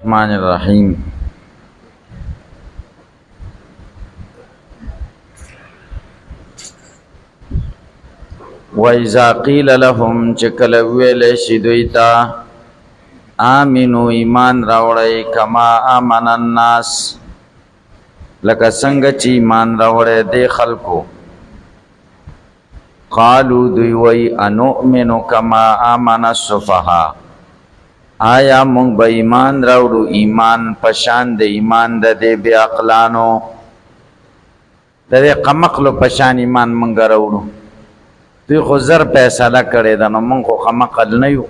الرحمن الرحیم وَإِذَا قِيلَ لَهُمْ چکل ویل شي دوی ته آمنو ایمان راوړی کما آمن الناس لکه څنګه چې ایمان راوړی دی خلکو قالو دوی وی انؤمنو کما آمن السفهاء آیا مونږ به ایمان راوړو ایمان پشان د ایمان د دې بې عقلانو د دې قمقلو پشان ایمان مونږ راوړو دوی خو زر فیصله کړې ده نو مونږ خو قمقل نه یو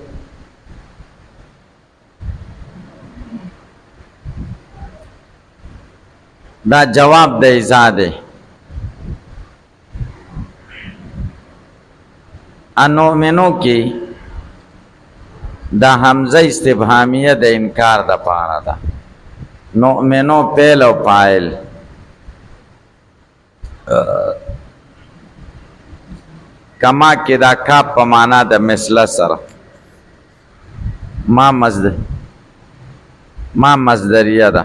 دا جواب د ایزا دی انؤمنو کې دا حمزه استفهامیه د انکار د پاره ده نؤمنو پیل او پایل کما کې دا کاپ په معنا د مثله سره ما مصدریه ده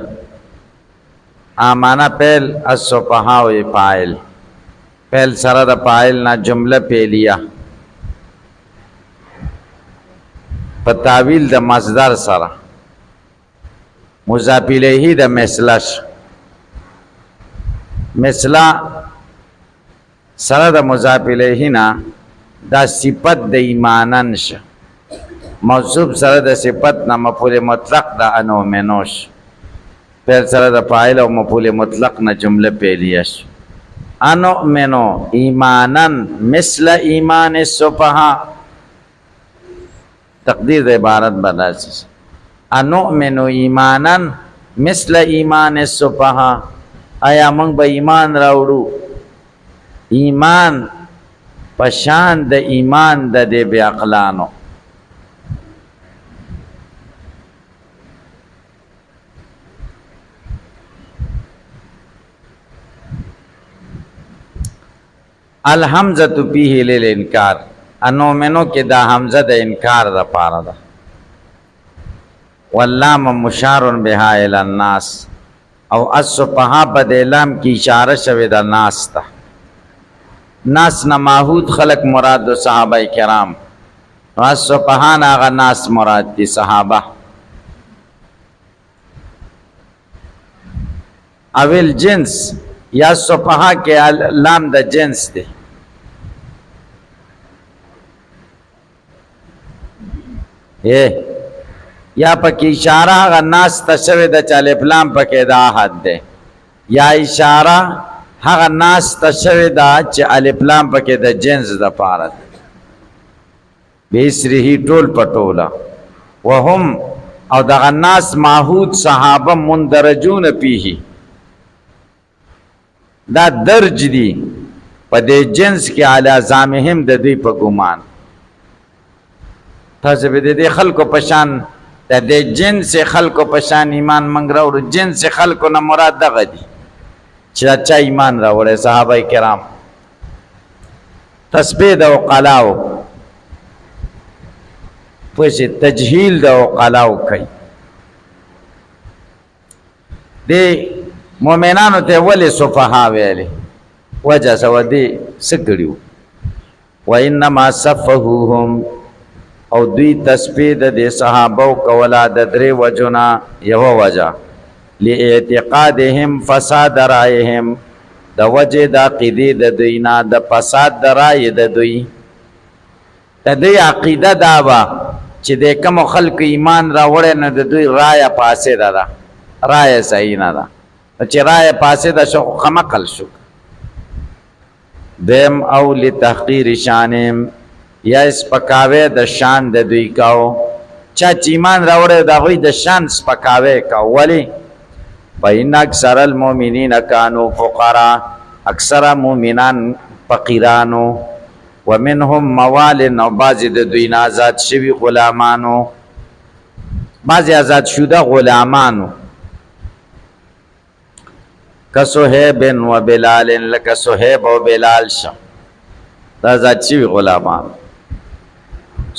آمانه پیل السفهاء و پایل پیل سره د پایل نه جمله پیلیه په تعویل د مصدر سره مضاف الیه د مثلش مثلا سره د مضاف الیه نه دا صفت د ایمانن شه موصوف سره د صفت نه مفعول مطلق د انؤمنوش پر سره د فاعل او مفعول مطلق نه جمله پیلیش انؤمنو ایمانن مثل ایمان السفهاء تقدیر د عبارت بداسس انؤمنو ایمانن مثل ایمان السفهاء آیا موږ به ایمان راوړو ایمان پشان د ایمان د دې بې عقلانو الحمزه فيه للانکار انؤمنو کې دا حمزه د انکار د پاره ده واللام مشار بها الى الناس او السفهاء بدلام کی اشاره شوی د ناس ته ناس نه ماحود خلق مراد د صحابه کرام السفهاء هغه ناس مراد دي صحابه اول جنس یا سفهاء کې لام د جنس دی یا پکې اشاره هغه ناس تشوي د چاله پلان پکې دا حد ده یا اشاره هغه ناس تشوي دا چې الف لام پکې د جنس د پاره بیسری ټول پټولا وهم او دغه ناس ماحود صحابه مندرجون پیه دا درج دي په دې جنس کې اعلی زامهم د دې په ګمان تاسو به دې خلکو پشان د دې جنس خلکو پشان ایمان منګراو جنس خلکو نه مراد دغه دي چې چا ایمان راوړل صحابه کرام تسبیح د عقلاو پس تجهیل د عقلاو کوي دې مؤمنانو ته ولې سفهاء ویلې وجه سودي سکړیو وانما صفهوهم او دوی تسبیح د صحابه کولا د درې وجنا یو وجه لاعتقادهم فساد رایهم د وجه د عقیده د دوینا د فساد د رای د دوی د دې عقیده دا وا چې د کوم خلق ایمان راوړل نه د دوی رای پاسه ده رای صحیح نه ده چې رای پاسه ده شو خمقل شو دیم او لتحقیر شانهم یا سپکاوی د شان د دوی کاو چا ایمان راوړی دا غوی د شان سپکاوی کاو ولی فإن اکثر المؤمنین کانوا فقراء اکثر مؤمنان فقیرانو ومنهم موال او بعض د دوی نه آزاد شوی غلامانو بعض آزاد شوده غلامانو کسهیب و بلال لک سهیب و بلال شم دا آزاد شوی غلامانو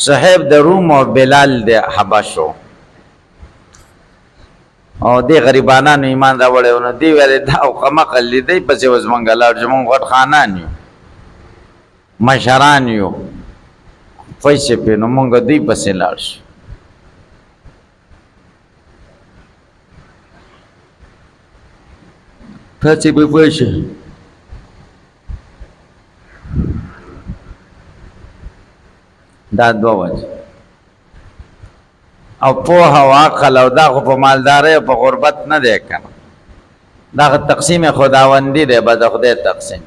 صحیب د روم او بلال د حبشو او دې غریبانانو ایمان راوړی نو دی ویلې دا خو کمقل دی دی پسې اوس مونږ لاړ شو مونږ غټ خانان یو مشران یو پیسې پې نو مونږ دوی پسې لاړ شو تاسې به پوه شئ دا دوه وجه او پوهه او عقل او دا خو په مالدارۍ او په غربت نه دی که نه دا تقسیم خداوندي دی به د خدای تقسیم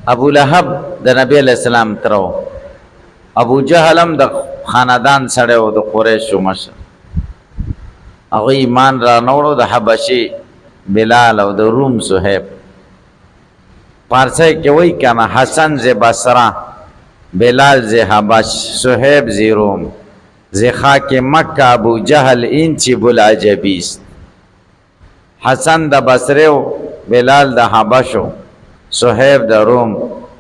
ابو لهب د نبی علیہ السلام ترو ابو جهل هم د خاندان سړی و د قریشو مشر هغوی ایمان را نوړو د حبشي بلال او د روم صهیب پارسی کې وایي که نه حسن ز بصره بلال ز حبش صهیب ز روم ز خاک مکه ابو جهل این چی بلعجبیست حسن د بصره و بلال د حبشو صهیب د روم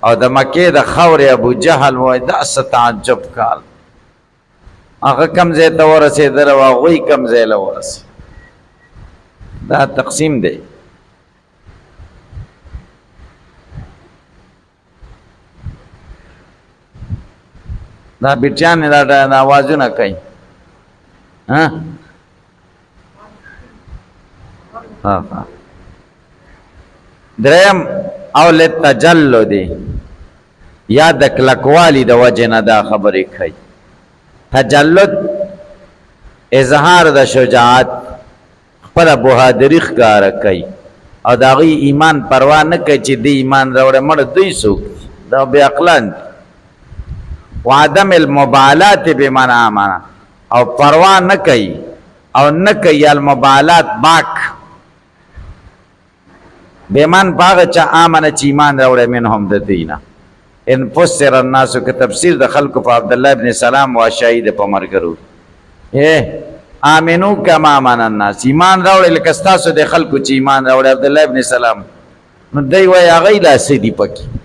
او د مکې د خاورې ابو جهل وای دا څه تعجب کار هغه کم ځای ته ورسېدل او هغوی کم ځای له ورسېد دا تقسیم دی دا بیټیانې دا آوازونه کوي دریم او لتجلدی یا د کلکوالی د وجه نه دا خبرې کوي تجلد اظهار د شجاعت خپله بهادري ښکاره کوي او د هغوی ایمان پروا نه کوي چې دی ایمان راوړی مړه دوی څوک دي دا بې عقلان دي وعدم المبالات بمن آمنه او پروا نه کوي او نه کوي المبالات باک بمن باغ چا آمنه چې ایمان راوړی منهم د دوی نه ان فسر الناسو که تفسیر د خلکو په عبدالله ابن سلام واشعی د په مرګرو آمنو کما آمن الناس ایمان راوړی لکه ستاسو د خلکو چې ایمان راوړی عبدالله ابن سلام نو دی وایي هغوی لا څه دي پکې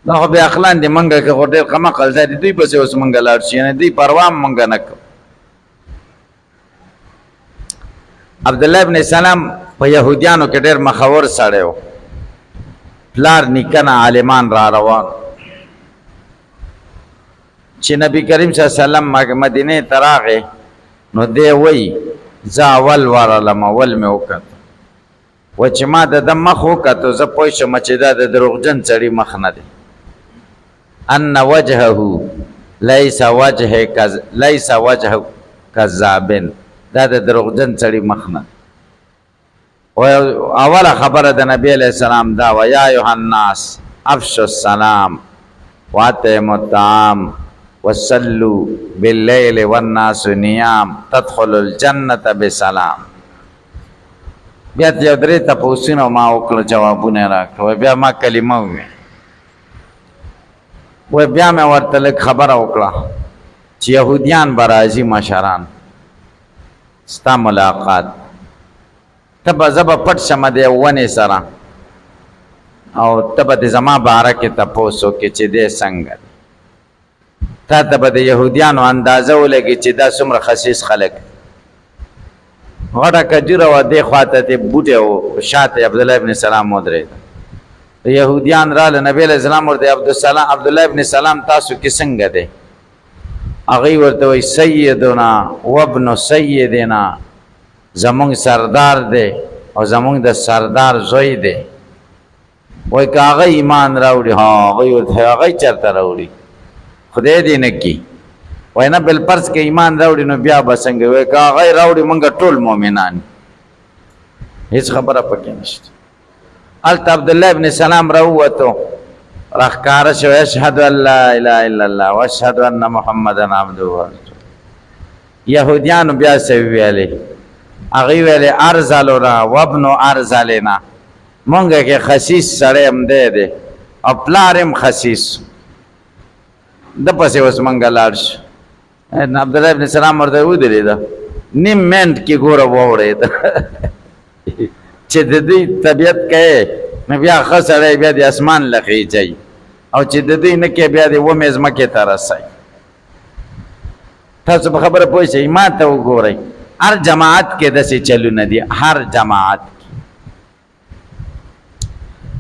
دا خو بې عقلان دي منګه که خو ډېر کمعقل ځای دي دوی پسې اوس منګه لاړ شي یعنې دوی پروا هم منګه نه کوو عبدالله ابن سلام په یهودیانو کې ډېر مخور سړی و پلار نیکنه عالمان را روان چې نبی کریم صلی الله علیه وسلم مدینې ته راغی نو دی وایي زه اول ورغلم اول مې وکتو و چې ما د ده مخ وکتو زه پوه شوم چې دا د دروغجن سړي مخ نه دی ان وجهه لیس وجه کذابن دا د دروغجن سړي مخ نه اوله خبره د نبی علیہ السلام دا و یا ایها الناس افشوا السلام واطعموا الطعام وصلوا باللیل والناس نیام تدخلوا الجنة بسلام بیا یو درې تپوسونه ما وکړه جوابونه راکړه بیا ما کلمه وویل و بیا مې ورته لږ خبره وکړه چې یهودیان به راځي مشران ستا ملاقات ته به زه به پټ شمه د یو ونې سره او ته به د زما باره کې تپوس وکړې چې دی څنګه دی تا ته به د یهودیانو اندازه ولګي چې دا څومره خسیس خلک غټه کجوره وه دې خواته تې بوټی و شاته عبدالله ابن سلام ودرېده یهودیان راله نبی علیه السلام ورته عبدالله ابن سلام تاسو کې څنګه دی هغوی ورته وایي سیدنا وابن سیدنا زمونږ سردار دی او زمونږ د سردار زوی دی وایي که هغه ایمان راوړي هغوی ورته هغوی چېرته راوړي خدای دې نه کړي وایي نه بالفرض که ایمان راوړي نو بیا به څنګه وایي که هغوی راوړي مونږ ټول مؤمنان هېڅ خبره پکې نشته هلته عبدالله ابن سلام راووتو راښکاره شو اشهد ان لا اله الا الله واشهد ان محمدا عبده ورسوله یهودیانو بیا څه وویلې هغوی ویلې ارذلنا وابن ارذلنا مونږ کې خسیس سړی هم دی او پلار هم خسیس ده پسې اوس مونږ لاړ شو عبدالله ابن سلام ورته ودرېده نیم منټ کې ګوره واوړېده چې د دوی طبیعت کوې نو بیا ښه سړی بیا د اسمان له خیجئ او چې د دوی نه کوې بیا د ومې ځمکې ته رسئ تاسو په خبره پوه شئ ما ته وګورئ هر جماعت کې داسې چلونه دي هر جماعت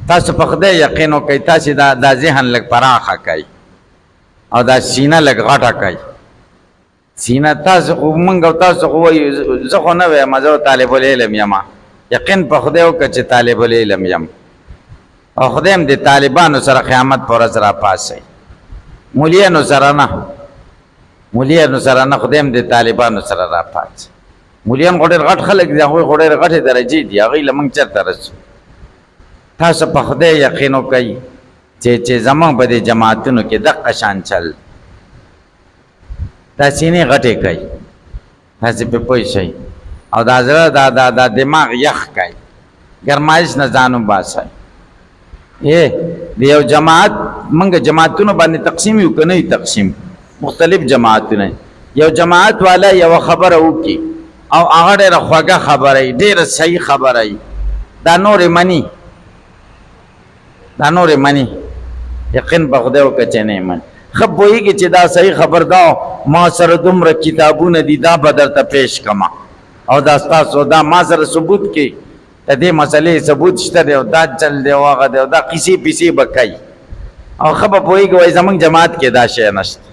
تاسو په خدای یقین وکئ تاسو دا ذهن لږ پراخه کوي او دا سینه لږ غټه کوي سینه تاسو خو مونږ او تاسو خو وایو زه خو نه وایم زه طالب العلم یم یقین په خدای وکړه چې طالب العلم یم او خدای هم د طالبانو سره قیامت پر ورځ راپاسي مولیانو سره نه خدای هم د طالبانو سره راپاسي مولیان خو ډېر غټ خلک دي هغوی خو ډېر غټې درجې دي هغوی له موږ چېرته رسو تاسو په خدای یقین وکئ چې زموږ په دې جماعتونو کې دقه شان چل دا سینې غټې کوي تاسې پرې پوه شئ او دا زړه دا دماغ یخ کوي ګرمایش نه ځان وباسئ د یو جماعت موږ جماعتونو باندې تقسیم یو که نه یو تقسیم مختلف جماعتونه یو جماعت والا یوه خبره وکړي او هغه ډېره خوږه خبره وي ډېره صحیح خبره وي دا نورې مني یقین په خدای وکړه چې نه یې مني ښه پوهېږي چې دا صحیح خبر دا ما سره دومره کتابونه دي دا به درته پیش کړمه او دا ستاسو دا ما سره ثبوت کې د دې مسلې ثبوت شته دی او دا چل دی او هغه دی او دا قیسې پیسې به کوي او ښه به پوهېږي وایي زموږ جماعت کې دا شی نشته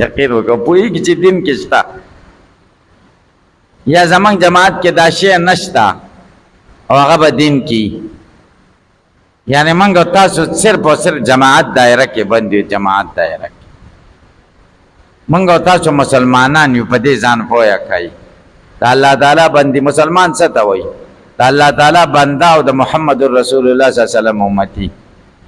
یقین وکړه پوهېږي چې دین کې شته یا زموږ جماعت کې دا شی نشته او هغه به دین کې یعنی موږ تاسو صرف او صرف جماعت دایره کې بند یو جماعت دایره کې موږ تاسو مسلمانان یو په دې ځان پوهه کوي د الله تعالی بندي مسلمان څه ته وایي د الله تعالی بنده او د محمد رسول الله صلی الله علیه وسلم امتی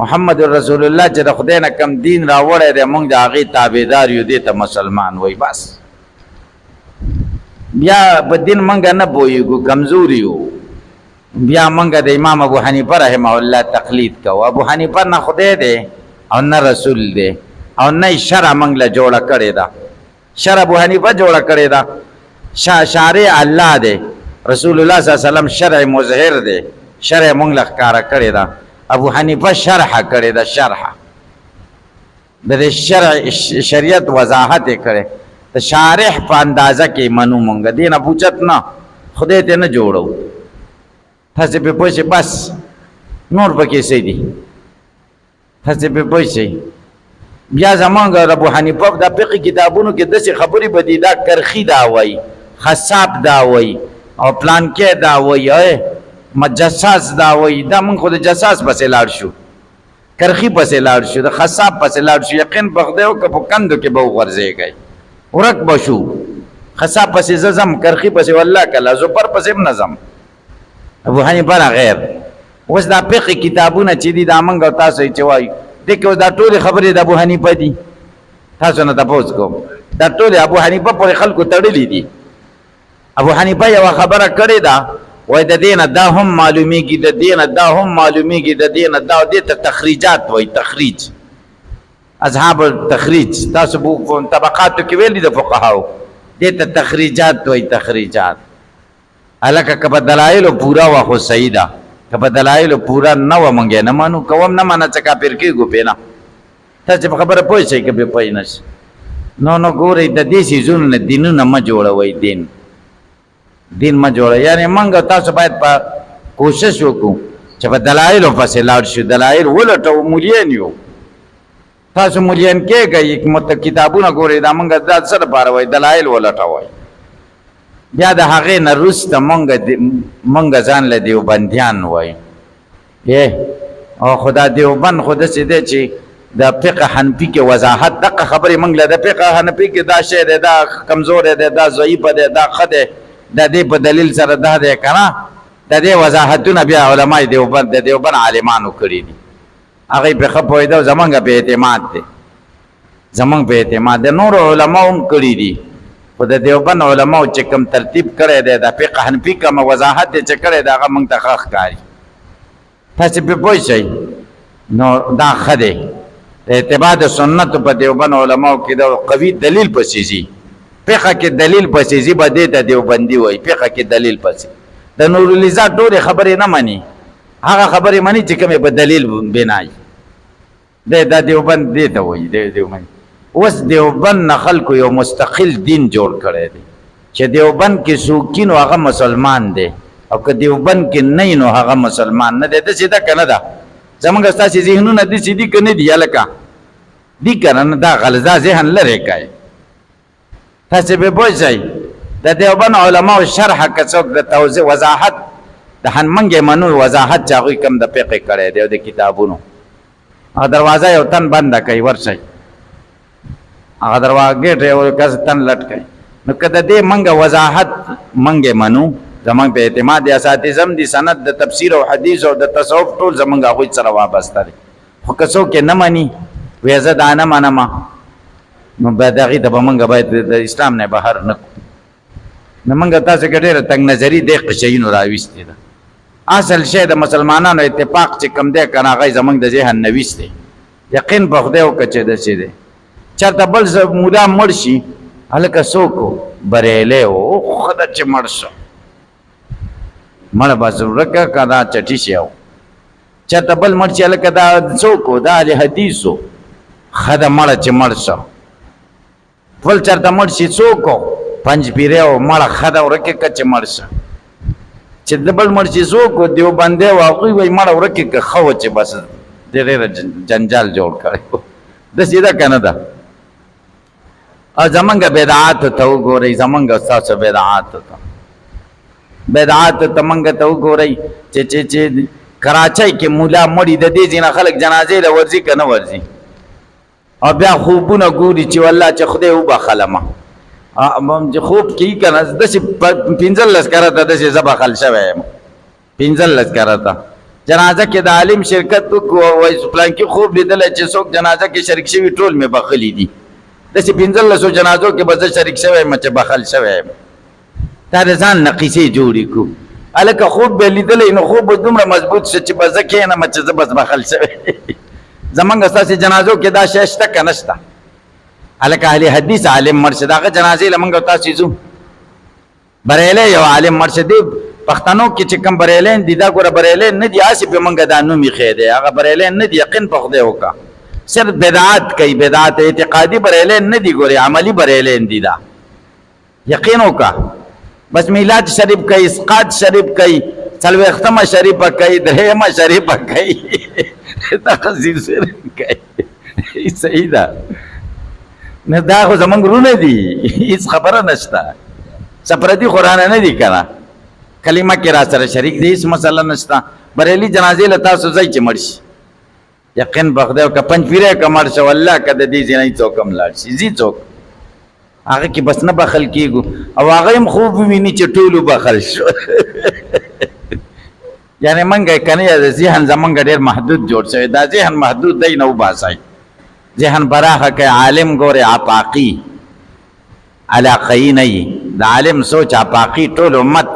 محمد رسول الله چې د خدای نه کم دین راوړی دی موږ د هغې تابعدار یو دې ته مسلمان وایي بس بیا په دین موږ نه پوهېږو کمزور یو بیا موږ د امام ابو حنیفه رحمه الله تقلید کوو ابو حنیفه نه خدای دی او نه رسول دی او نه شرع موږ له جوړه کړې ده شرع ابو حنیفه جوړه کړې ده شارع الله دی رسول الله صلی الله علیه وسلم شرع مظهر دی شرع موږ له ښکاره کړې ده ابو حنیفه شرح کړې ده شرح د دې شریعت وضاحت یې کړې د شارح په اندازه کې منو موږ دې نه پوچت نه خدای ته نه جوړو تاسې پرې پوه شئ بس نور پکې څه دي تاسې پرې پوه شئ بیا زمونږ ابو حنیفه د فقه کتابونو کې داسې خبرې به دي دا کرخي دا وایي خصاب دا وایي او پلانکې دا وایي جساس دا وایي دا موږ خو د جساس پسې لاړ شو کرخي پسې لاړ شو د خصاب پسې لاړ شو یقین په خدای وکړه په کندو کې به وغورځېږئ ورک به شو خصاب پسې زه ځم کرخي پسې والله کله زپر پسې هم نه ځم ابو حنیفه نه غیر اوس دا فقه کتابونه چې دي دا موږ او تاسو یې چې وایو دې کې اوس دا ټولې خبرې د ابو حنیفه دي تاسو نه تپوس کوم دا ټولې ابو حنیفه پورې خلکو تړلي دي ابو حنیفه یوه خبره کړې ده وایي د دې نه دا هم معلومیږي د دې نه دا هم معلومیږي د دې نه دا دې ته تخریجات وایي تخریج اصحاب التخریج تاسو په طبقاتو کې ویلي د فقهاو دې ته تخریجات وایي تخریجات هلکه که په دلایلو پوره وه خو صحیح ده که په دلایلو پوره نه وه موږ یې نه منو که هم نه منه څه کافر کېږو پرې نه تاسې په خبره پوه شئ که پرې پوه نه شئ نو ګورئ د دې څیزونو نه دینونه مه جوړوئ دین مه جوړوئ یعنې موږ تاسو باید په کوشش وکړو چې په دلایلو پسې لاړ شو دلایل ولټوو مولیان یو تاسو مولیان کېږئ کتابونه ګورئ دا موږ دا څه دپاره وایي دلایل ولټوئ بیا د هغې نه وروسته مونږ ځان له دیوبندیان وایو او خو دا دیوبند خو داسې دی چې د فقه حنفي کې وضاحت دقه خبرې مونږ له د فقه حنفي کې دا شی دی دا کمزوری دی دا ضعیفه دی دا ښه دی د دې په دلیل سره دا دی که نه د دې وضاحتونه بیا علمای دیوبند د دیوبند عالمانو کړي دي هغوی پرې ښه پوهېده او زمونږ په اعتماد دی زمونږ په اعتماد دی نورو علماو هم کړي دي خو د دیوبند علماو چې کوم ترتیب کړی دی د فقه حنفي کومه وضاحت یې چې کړی دی هغه موږ ته ښه ښکاري تاسې پرې پوه شئ نو دا ښه دی د اتباع د سنتو په دیوبند علماو کې د قوي دلیل پسې ځي فقه کې دلیل پسې ځي به دې ته دیوبندي وایي فقه کې دلیل پسې د نورالنساء ټولې خبرې نه مني هغه خبرې مني چې کومې په دلیل بنا وي دا دیوبند دې ته وایي دیوبند اوس دیوبند نه خلکو یو مستقل دین جوړ کړی دی چې دیوبند کې څوک نو هغه مسلمان دی او که دیوبند کې نه نو هغه مسلمان نه دی. داسې ده که نه ده؟ زمونږ ستاسې ذهنونه داسې دي که نه دي هلکه؟ دي که نه؟ دا غلظه ذهن لرې کوي. تاسې به پوه شئ د دیوبند علماو شرحه که څوک د توضیح وضاحت د هنمنګ منو وضاحت چې هغوی کوم د فقې کړی دی او د کتابونو هغه دروازه یو تن بنده کوي ورشئ هغه دروازه ګیټ یو کس تن لټ کوي نو که د دې منګه وضاحت منګې منو زمونږ په اعتماد اساتذم دي سند د تفسیر او حدیث او د تصوف ټول زمونږ هغوی سره وابسته دی. خو که څوک یې نه مني وایي زه دا نه منم نو باید هغې ته به موږ باید د اسلام نه بهر نه کړو. نو موږ تاسې کې ډېره تنګ نظري دې قشیینو راویستې ده. اصل شی د مسلمانانو اتفاق چې کوم دی که نه هغه زمونږ د ذهن نه ویستی. یقین په خدای وکړه چې داسې دی چېرته بل مولا مړ شي هلکه څوک و بریلی و ښه ده چې مړ شو مړه بس ورکه که دا چټي شی و چېرته بل مړ شي هلکه دا څوک و دا اهل حدیث و ښه ده مړه چې مړ شو بل چېرته مړ شي څوک و پنج پیری و مړه ښه ده ورکې که چې مړ شه چې د بل مړ شي څوک و دیوبندی و هغوی وایي مړه ورکې که ښه و چې بس ډېر جنجال جوړ کړی و. داسې ده که نه ده؟ او زمونږ بدعاتو ته وګورئ زمونږ ستاسو بدعاتو ته موږ ته وګورئ چې کراچۍ کې مولا مړي د دې ځینې خلک جنازې له ورځي که نه ورځي او بیا خوبونه ګوري چې والله چې خدای وبخلمه خوب کې که نه داسې 15 کرته داسې زه بخل شوی یم 15 کرته جنازه کې د عالم شرکت وکړو وایي پلانکي خوب لیدلی چې څوک جنازه کې شریک شوي ټول مې بخلي دي داسې 15 جنازو کې به زه شریک شوی یم چې بخل شوی یم. دا د ځان نه قیسې جوړې کړو هلکه خوب به لیدلی نو خوب به دومره مضبوط شو چې به زه کښېنم چې زه بس بخل شوی زمونږ ستاسې جنازو کې دا شی شته که نه شته؟ هلکه اهل حدیث عالم مړ شه د هغه جنازې له موږ او تاسې ځو بریلی یو عالم مړ شه دی پښتنو کې چې کوم بریلین دي دا ګوره بریلین نه دي هسې پې موږ دا نوم ایښی دی هغه بریلین نه دي یقین په خدای وکړه صرف بدعات کوي بدعات اعتقادي بریلین نه دي ګورې عملي بریلین دي دا یقین وکړه بس میلاد شریف کوي اسقاط شریف کوي څلوېښتمه شریفه کوي درېیمه شریفه کوي دغسې شریف کوي صحیح ده نه دا خو زمونږ ورونه دي هېڅ خبره نشته سپردي خو رانه نه دي که نه کلمه کې را سره شریک دی هېڅ مسله نشته بریلي جنازې له تاسو ځئ چې مړ شي یقین په خدای که پنج پیری که مړ شه والله که د دې ځینې څوک هم لاړ شي ځي څوک هغه کې بس نه بخل کېږو او هغه هم خوب وویني چې ټولو بخل شو یعنې موږ که نه ذهن زمونږ ډېر محدود جوړ شوی دا ذهن محدود دی نه وباسئ ذهن پراخه کوي عالم ګورې آفاقي علاقه‌یي نه وي د عالم سوچ آفاقي ټول امت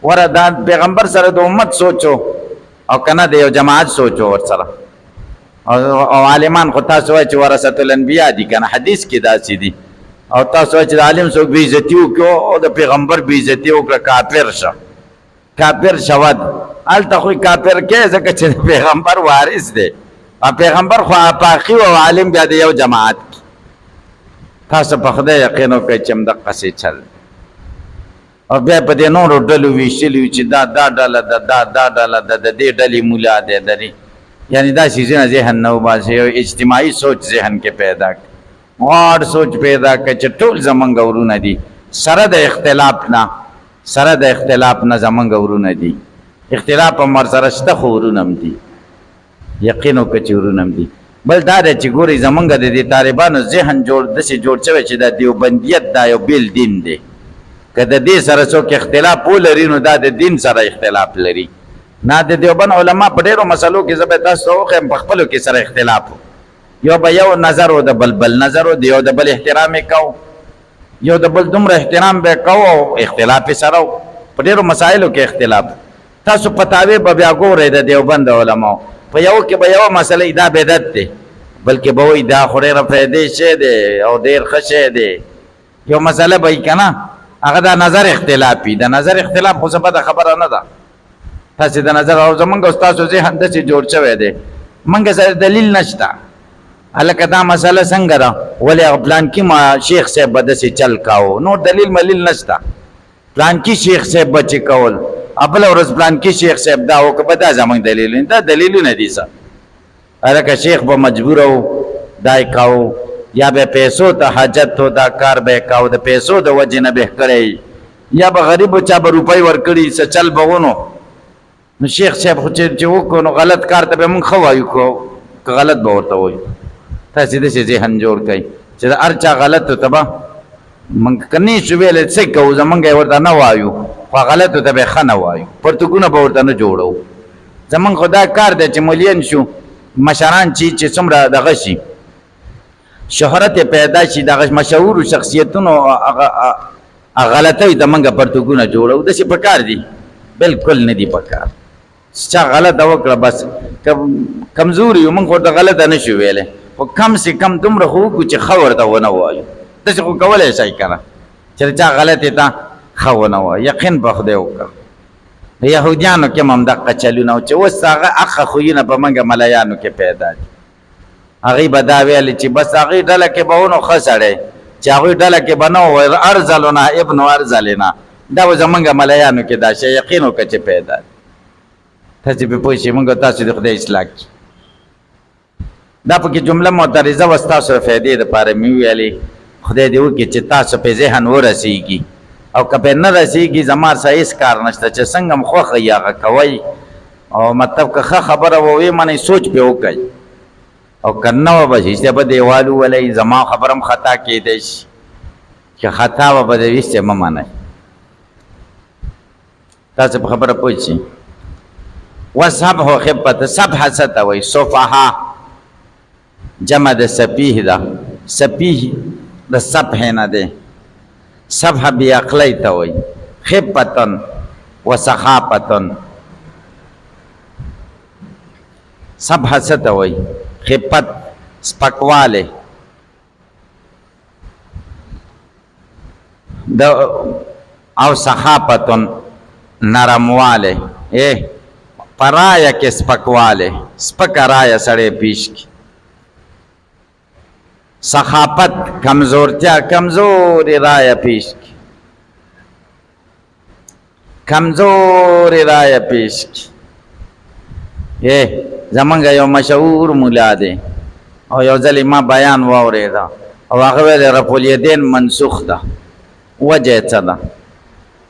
وره دا پیغمبر سره د امت سوچو او که نه د یو جماعت سوچو ورسره او عالمان خو تاسو وایئ چې ورثة الانبیا دي که نه حدیث کې داسې دي او تاسو وایئ چې د عالم څوک بېعزتي وکړو او د پیغمبر بېعزتي وکړه کافر شه کافر شود هلته خو کافر کې ځکه چې د پیغمبر وارث دی او پیغمبر خو آفاقي او عالم بیا د یو جماعت تاسو په خدای یقین وکړئ چې همدقسې چل او بیا په دې نورو ډلو ویشتلي چې دا ډله ده دا ډله ده د دې ډلې مولا دی درې یعنې دا څیزونه ذهن نه وباسي یو اجتماعي سوچ ذهن کې پیدا کړي غاړ سوچ پیدا کړي چې ټول زمونږ ورونه دي سره د اختلاف نه زمونږ ورونه دي اختلاف هم ورسره شته خو ورونه هم دي یقین وکړه چې ورونه هم دي بل دا دی چې ګورئ زمونږ د دې طالبانو ذهن داسې جوړ شوی چې دا دیوبندیت دا یو بیل دین دی که د دې سره څوک اختلاف ولري نو دا د دین سره اختلاف لري نه د دیوبند علما په ډېرو مسلو کې زه به تاسو ته وښیم په خپلو کې سره اختلاف یو به یو نظر و د بل نظر و د یو د بل احترام یې کوو یو د بل دومره احترام به یې کوو او اختلاف یې سره و په ډېرو مسایلو کې اختلاف تاسو فتاوې به بیا ګورئ د دیوبند علماو په یو کې به یوه مسله دا بدعت دی بلکې به وایي دا خو ډېره فایدې شی دی او ډېر ښه شی دی یو مسله به وي که نه هغه د نظر اختلاف وي د نظر اختلاف خو څه بده خبره نه ده تاسې د نظر او زمونږ ستاسو ذهن داسې جوړ شوی دی موږ سره دلیل نشته الکه دا مسله څنګه ده ولې هغه پلان کې ما شیخ صاحب به داسې چل کاو نور دلیل ملیل نشته پلان کې شیخ صاحب به چې کول بله ورځ پلان کې شیخ صاحب دا وکړه به دا زموږ دلیل دا دلیلونه دي څه الکه شیخ به مجبور و دا یې کاو یا به پیسو ته حاجت و دا کار به یې کاو د پیسو د وجې نه به کړی یا به غریبو چا به روپۍ ورکړي څه چل به ونو نو شیخ صاحب خو چې وکړو نو غلط کار ته به مونږ ښه وایو که غلط به ورته وایو تاسې داسې ذهن جوړ کړئ چې د هر چا غلطو ته به مونږ که نه شو ویلی څه کوو زمونږ یې ورته نه وایو خو غلطو ته به ښه نه وایو پرتګونه به ورته نه جوړو زمونږ خو دا کار دی چې ملین شو مشران چې څومره دغه شي شهرت پیدا شي دغه مشهورو شخصیتونو غلطۍ ته مونږ پرتګونه جوړو داسې په کار دي بالکل نه دي په کار چا غلطه وکړه بس کمزوري یو مونږ ورته غلطه نه شو ویلی خو کم سے کم دومره خو وکړو چې ښه ورته ونه وایو داسې خو کولی شئ که نه چې چا غلطې ته ښه ونه وایو یقین په خدای وکړه د یهودیانو کې هم همدقه چلونه و چې اوس هغه اخه خویونه په موږ ملیانو کې پیدا دي هغوی به دا ویلې چې بس هغوی ډله کې به ونو ښه سړی چې هغوی ډله کې به نه وویل ارذلنا ابن ارذلنا دا به زمونږ ملیانو کې دا شی یقین وکړه چې پیدا دي تاسې پرې پوه شئ مونږ تاسو د خدای اصلاح کړي دا پکې جمله معترضه وه ستاسو د فایدې دپاره مې وویلې خدای دې وکړي چې تاسو پې ذهن ورسېږي او که پې نه رسېږي زما سره هېڅ کار نشته چې څنګه م خوښه وي هغه کوئ او مطلب که ښه خبره به ویې منئ سوچ پې وکئ او که نه وه به هېڅ به دیوال وولئ زما خبره هم خطا کېدی شي چې خطا به به د هېڅ مه منئ تاسو په خبره پوه شئ وصبح خبت صبح څه ته وایي صفحه جمع د سپیح ده سپیح د صبح نه دی صبح بی عقلی ته وایي خبتن و سخافتن صبح څه ته وایي خبت سپکواله او سخافتن نرمواله پرایا کې سپکواله سپک رایا سړی پیش کی سخاپت کمزورتیا کمزوری رایا پیش کی کمزوری رایا پیش کی زمونږ یو مشهور مولا دی او یو ځل ما بیان واورېده او هغه ویل رفع الیدین منسوخ ده وجه څه ده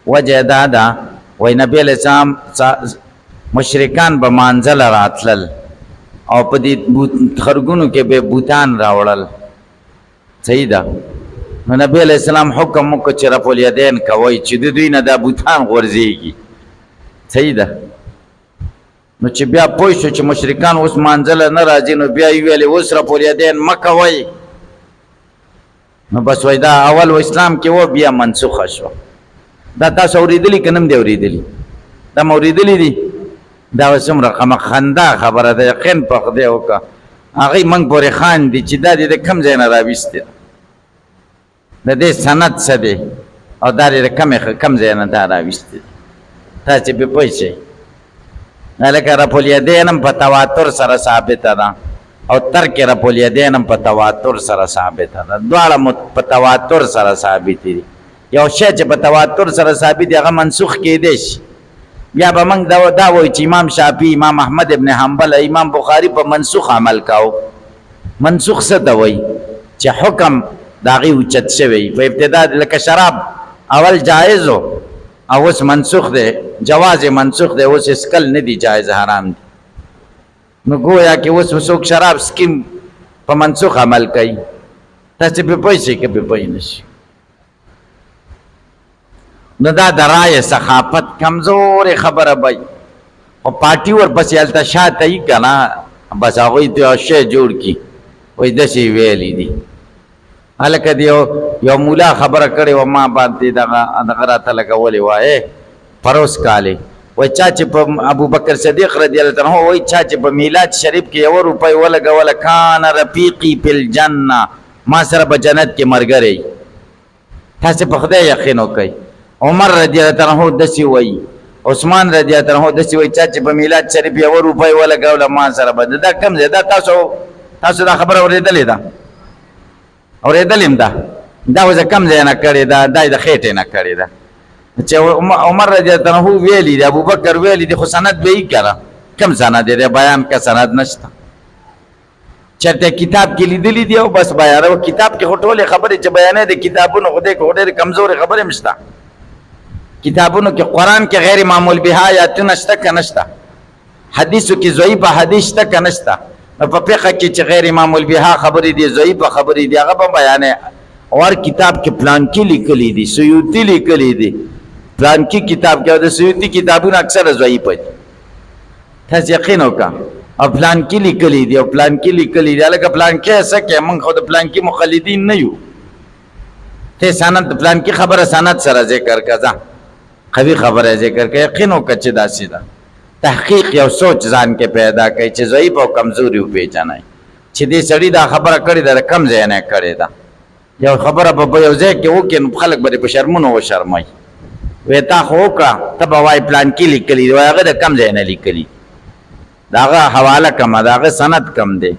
وجه دا ده وایي نبي علیه السلام مشرکان به مانځل راتلل او په دې خرګونو کې به بوتان راوړل صحیح ده نو نبی علیه السلام حکم وکړ چې رفع الیدین کوئ چې د دوی نه دا بوتان غورځېږي صحیح ده نو چې بیا پوه شو چې مشرکان اوس مانځله نه راځي نو بیا یې ویلې اوس رفع الیدین مه کوئ نو بس وایي دا اول و اسلام کې و بیا منسوخه شوه دا تاسو اورېدلي که نه هم دي اورېدلي دا م اورېدلي دي دا څومره خندا خبره ده یقین په خدای وکړه هغوی موږ پورې خاندي چې دا دې د کوم ځای نه راویستې د دې سند څه دی او دا دې د کوم ځای نه دا راویستې تاسې پرې پوه شئ هلکه رفع الیدین هم په تواتر سره ثابته ده او ترک رفع الیدین هم په تواتر سره ثابته ده دواړه په تواتر سره ثابتې دي یو شی چې په تواتر سره ثابت دی هغه منسوخ کېدی شي بیا به موږ دا وایو چې امام شافعي امام احمد ابن حنبل امام بخاري په منسوخ عمل کاو منسوخ څه ته وایي چې حکم د هغې اوچت شوی په ابتدا لکه شراب اول جایز و او اوس منسوخ دی جواز منسوخ دی اوس اسکل نه دی جایز حرام دی نو گویا کې اوس څوک شراب سکیم په منسوخ عمل کوي تاسې پرې پوه شئ که پرې پوه نه شئ نو دا د رایې سخافت کمزورې خبره به او پارټي ورپسې هلته شاته یي که نه بس هغوی ته یو شی جوړ کړي وایي داسې ویلي دي هلکه د یو مولا خبره کړې وه ما باندې دغه راته لګولې وه پروس کالې وایي چا چې په ابوبکر صدیق رضی الله عنه وایي چا چې په میلاد شریف کې 1 روپۍ ولګوله کان رفیقي فی الجنه ما سره په جنت کې ملګری تاسې په خدای یقین وکئ عمر رضی الله عنه داسې وایي عثمان رضی الله عنه داسې وایي چا چې په میلاد شریف 1 روپۍ ولګوله ما سره به دا کوم ځای دا تاسو دا خبره اورېدلې ده اورېدلې ده دا وځه کم ځای نه کړې ده دا د خېټې نه کړې ده چې عمر رضی الله عنه ویلي دی ابوبکر ویلي دی خو سند به یې کړه کم سند دی بیان کا سند نشته چرته کتاب کې لیدلې دی او بس بیان او کتاب کې هټولې خبرې چې بیانې دي کتابونو خدای کو ډېر کمزورې خبرې مشته کتابونو کې قران کې غیر معمول به آیاتونه شته که نشته حدیثو کې ضعیف حدیث شته که نشته په فقه کې چې غیر معمول به خبرې دي ضعیف خبرې دي هغه به بیانې اور کتاب کې پلان کې لیکلي دي سیوطي لیکلي دي پلان کې کتاب کې د سیوطي کتابونه اکثر ضعیف دي تاسو یقین وکړه او پلان کې لیکلي دي او پلان کې لیکلي دي لکه پلان کې څه کې موږ خو د پلان کې مخلدین نه یو ته سند پلان کې خبره سند سره ذکر کړه قوي خبره ذکر کړه یقین وکړه چې دا سیده تحقیق یو سوچ ځان کې پیدا کوي چې ضعیف او کمزوري وپېژنئ چې دې سړی دا خبره کړې ده کم ځای نه کړې ده یو خبره په یو ځای کې وکړي نو خلک به په شرمونو وشرمئ وی تا خو وکړه ته به وایي پلان کې لیکلي دی هغه د کم ځای نه لیکلي د هغه حواله کمه د هغه سند کم دی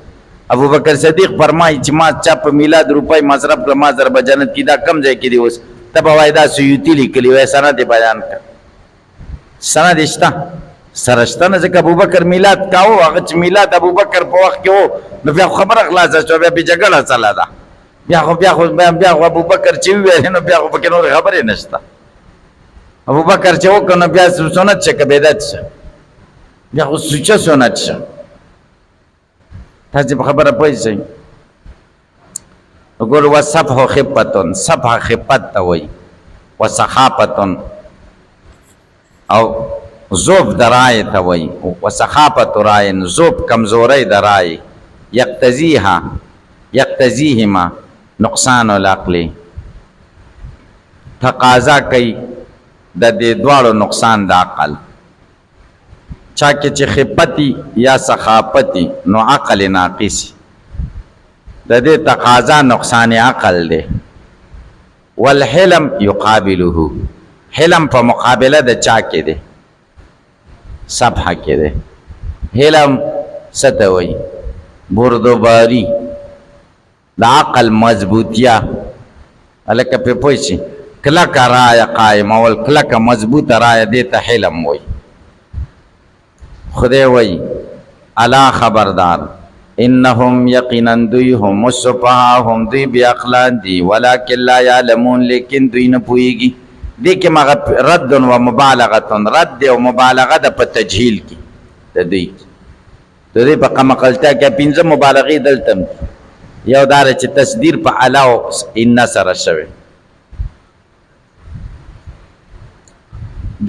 ابوبکر صدیق فرمایي چې ما چا په میلاد روپۍ مصرف کړه ما ضربه جنت کې دا کم ځای کې دی اوس ته به وایي دا سیوطي لیکلي وایي سند یې بیان کړه سند یې شته سره شته نه ځکه ابوبکر میلاد کاوه هغه چې میلاد ابوبکر په وخت کې و نو بیا خبره خلاصه شوه بیا پې جګړه چله ده بیا خو ابوبکر چې وویل نو بیا خو پکې نورې خبرې نشته ابوبکر چې وکړه نو بیا سنت شه که بدعت شه بیا خو سوچه سنت شه تاسې په خبره پوه شئ وګورو وصفح خفتن صفح خفت ته وایي وسخافتن او ذوب د رای ته وایي وسخافت راین ذوب کمزوری د رای یقتضیهما نقصان العقل تقاضا کوي د دې دواړو نقصان د عقل چا کې چې خفتی یا سخافتی نو عقل ناقص د دې تقاضا نقصان عقل دی والحلم یقابله حلم په مقابله د چا کې دی صفحه کې دی حلم څه ته وایي بردوباري د عقل مضبوطیا هلکه پې پوه شي کلکه رایه قایمول کلکه مضبوطه رایه دې ته حلم وایي خدای وایي الا خبردار انهم یقینا دوی هم السفهاء هم دوی بی عقلان دي ولکن لا یعلمون لیکن دوی نه پوهیږي دې کې مغه رد و مبالغه رد او مبالغه د په تجهیل کې د دوی د دې په قمقلتیا کې پنځه مبالغې دلته یو دار چې تصدیر په الا او ان سره شوی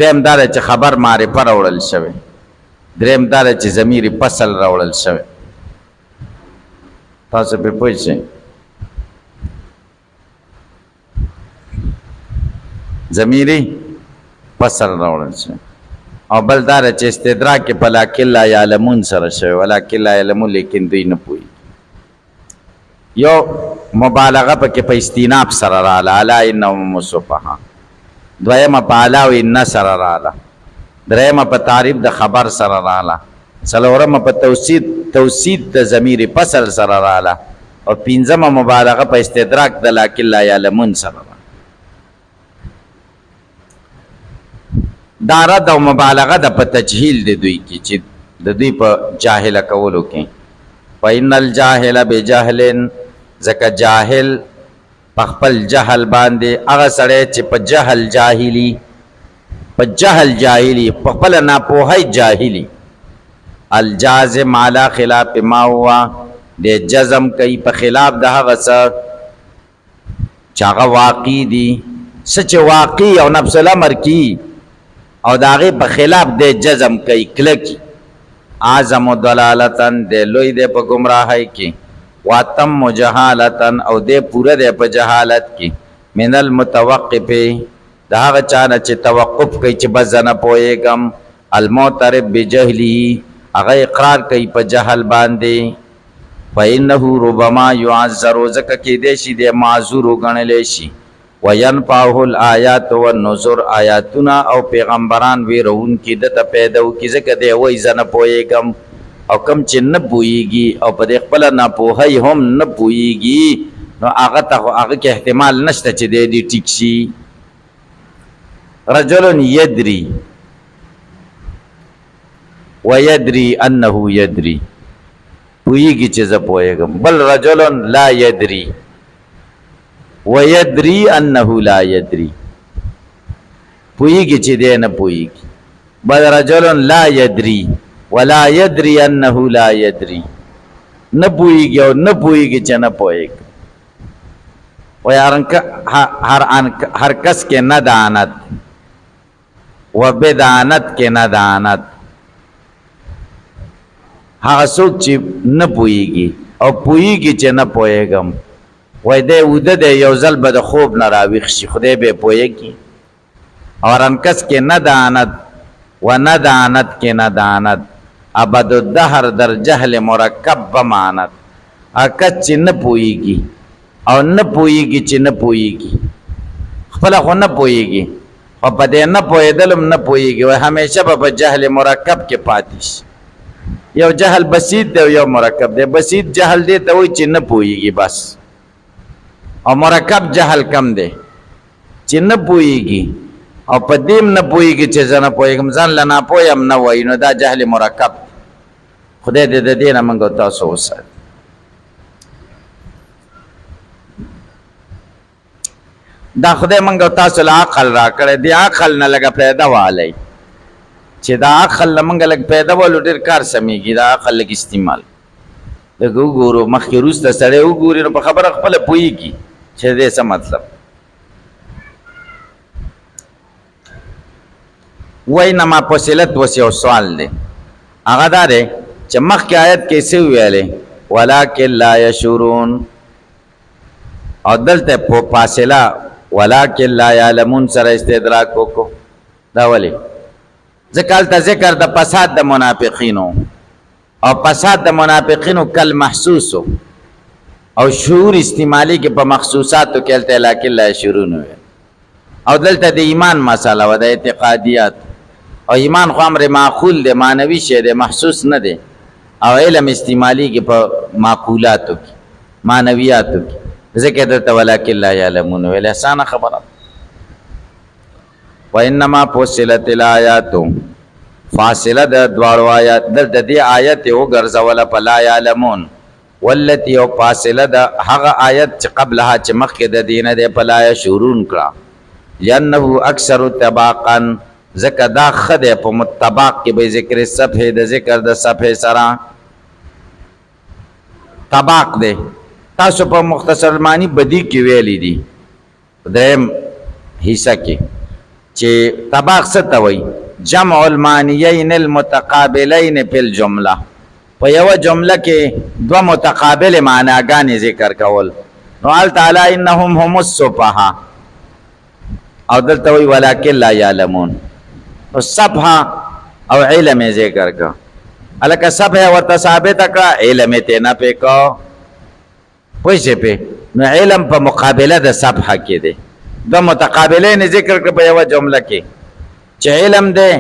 دیم دار چې خبر معرفه راوړل شوی دریم دار چې ضمیر فصل راوړل شوی تاسو په پوه شئ ضمیری فصل راوړل شوی او بل دار چې استدراک په لاکن لا یعلمون سره شوی ولکن لا یعلمون لیکن دوی نه پوهیږي یو مبالغه پکې په استیناب سره رااله الا انهم السفهاء دویمه په الا او ان سره رااله دریمه په تعریف د خبر سره رااله څلورمه په توسید د ضمیر فصل سره رااله او پنځمه مبالغه په استدراک د لاکن لا یعلمون سره رااله دا رد او مبالغه د په تجهیل د دوی کې چې د دوی په جاهل کولو کې فإن الجاهل بجهل ځکه جاهل په خپل جهل باندې هغه سړی چې په جهل جاهلی په خپله ناپوهی جاهلی الجازم علی خلاف ما هو د جزم کوي په خلاف د هغه څه چې هغه واقع دي څه چې واقع او نفس الامر کی او د هغې په خلاف د جزم کوي کلکي اعظم ضلالتن د لوی دی په ګمراهۍ کې واتم جهالتن او د پوره دی په جهالت کې من المتوقف د هغه چا نه چې توقف کوي چې بس زه نه پوهېږم المعترف بجهله هغه اقرار کوي په جهل باندې فإنه ربما يعذر ځکه کیدی شي د معذور وګڼلی شي وینفعه الآیات والنذر آیاتونه او پیغمبران ویرونکي دته پیدا وکړي ځکه دی وایي زه نه پوهېږم او کم چې نه پوهیږي او په دې خپله ناپوهۍ هم نه پوهیږي نو هغه ته خو هغه کې احتمال نشته چې دی دې ټیک شي. رجل یدری ویدری انه یدری، پوهیږي چې زه پوهیږم. بل رجل لا یدری ویدری انه لا یدری، پوهیږي چې دی نه پوهیږي. بل رجل لا یدری ولا یدری انه لا یدری، نه پوهیږي او نه پوهیږي چې نه پوهیږي. وی هر کس کې ندانت و بدانت کې ندانت، هغه څوک چې نه پوهیږي او پوهیږي چې نه پوهیږم، وای دی وده دی یو ځل به د خوب نه راویښ شي خدای به پوهیږي. او هر کس کې ندانت و ندانت کې ندانت، ابد الدهر در جهل مرکب بمانت. هغه کس چې نه پوهیږي او نه پوهیږي چې نه پوهیږي، خپله خو نه پوهیږي خو په دې نه پوهېدل هم نه پوهیږي، وایي همیشه به په جهل مرکب کې پاتې شي. یو جهل بسیط دی او یو مرکب دی. بسیط جهل دی ته وایي چې نه پوهیږي بس، او مرکب جهل کم دی چې نه پوهیږي او په دې نه پوهیږي چې زه نه پوهیږم، ځان له ناپوه یم نه وایي، نو دا جهل مرکب. خدای دې د دې نه موږ او تاسو وساتي. دا خدای موږ او تاسو له عقل را کړی، دې عقل نه لږه پیدا والی چې دا عقل له موږ لږ پیدا والو ډېر کار سمیږي. دا عقل لږ استعمال لږ وګورو، مخکې وروسته سړی وګوري نو په خبره خپله پوهېږي چې دې څه مطلب. وینما فصلت وس یو سوال دی، هغه دا دی چې مخکې آیت کې څه ویلې ولکن لا یشعرون، او دلته په فاصله ولکن لا یعلمون سره استدراک وکړو. دا ولې؟ ځکه هلته ذکر د فساد د منافقینو، او فساد د منافقینو کل محسوسو او شعور استعمالی کې په مخصوصاتو کې هلته لکن لا یشعرون وی. او دلته د ایمان مسله و د اعتقادیات، او ایمان خو امر معقول دی، معنوي شی دی، محسوس نه دی. او علم استعمالی کې په معقولاتو کې معنویاتو کې، ذکر دلته ولکن لا یعلمون ویل اسانه خبره. وانما فصلت الآیات، فاصله د دواړو آیات د دې آیت وګرځوله په لا یعلمون، والتي او فاصله د هغه آیت چې قبلها چې مخکې د دینه د په لا یشعرون کړه. لانه اکثر طباقا، ذکر دا خده په متباق کې به ذکر صفحه د ذکر د صفحه سره طباق دی. تاسو په مختصر معنی بدی کې ویلې دي دریم حصہ کې چې طباق څه ته وایي؟ جمع المعنیین المتقابلین فی الجمله، په یو جمله کې دو متقابل معناګانې ذکر کول. نو قال تعالی انهم هم السفهاء، او دلته وایي ولکن لا یعلمون. او سفهاء او علم ذکر کا، الکه سفهاء ورته ثابت کړه، علم ته نه پېکو پوه په. نو علم په مقابله د سفهاء کې دی، دو متقابلین ذکر کړه په یو جمله کې چې علم دی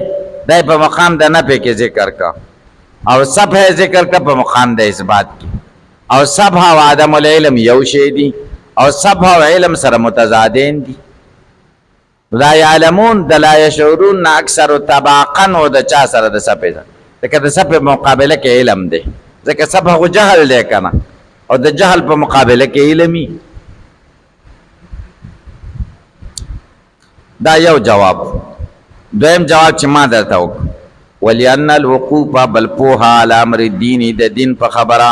دای په مقام د نفي کې ذکر کا، او سفهاء ذکر کا په مقام د اثبات کې. او سفهاء او عدم العلم یو شی دي، او سفهاء او علم سره متضادین دي. لا یعلمون د لا یشعرون اکثر طباقا، او د چا سره د سفهاء سره، ځکه د سفهاء مقابله کې علم دی، ځکه سفهاء خو جهل دی کنه، او د جهل په مقابله کې علمي. دا یو جواب. دویم جواب چې ما درته وکړ، ولأن الوقوف بالپوها على امر الدین، د دین په خبره،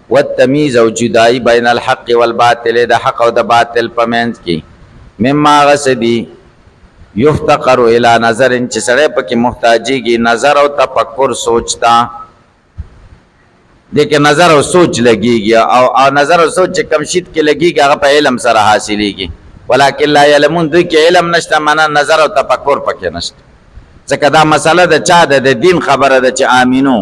والتمیز او جدائی بین الحق والباطل، د حق او د باطل په منځ کې، مما غسدی یفتقر الى نظر، چې سړی پکې محتاجیږي نظر او تفکر سوچتا، دیکھے نظر او سوچ لگیږي، او نظر او سوچ چې کم شید کې لگیږي هغه په علم سره حاصلېږي. ولکن لا یعلمون، دوی کې علم نشته، معنا نظر او تفکر پکې نشته. ځکه دا مسله د چا د دین خبره ده چې آمینو.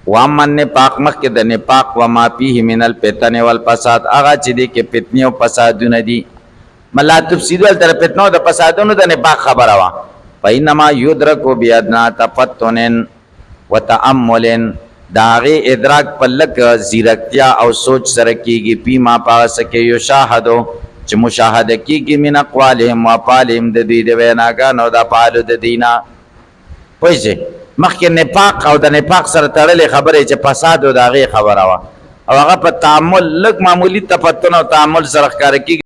وامن نفاق، مخکې د نفاق و ما فيه من الفتن والفساد، هغه چې دی کې فتنې او فسادونه دي. ملا تفسیدو تر فتنو د فسادونو د نفاق خبره وا. فإنما يدرك بأدنى تفتن وتأمل، دا هغې ادراک په لږ ځیرکتیا او سوچ سره کېږي پی ما په هغه څه کې یشاهدو چې مشاهده کېږي من اقوالهم و افعالهم د دوی د ویناګانو او د افعالو د دوی نه پوه شئ مخکې نفاق او د نفاق سره تړلې خبرې چې فساد و د هغې خبره وه او هغه په تعامل لږ معمولي تفتن او تعامل سره ښکاره کېږي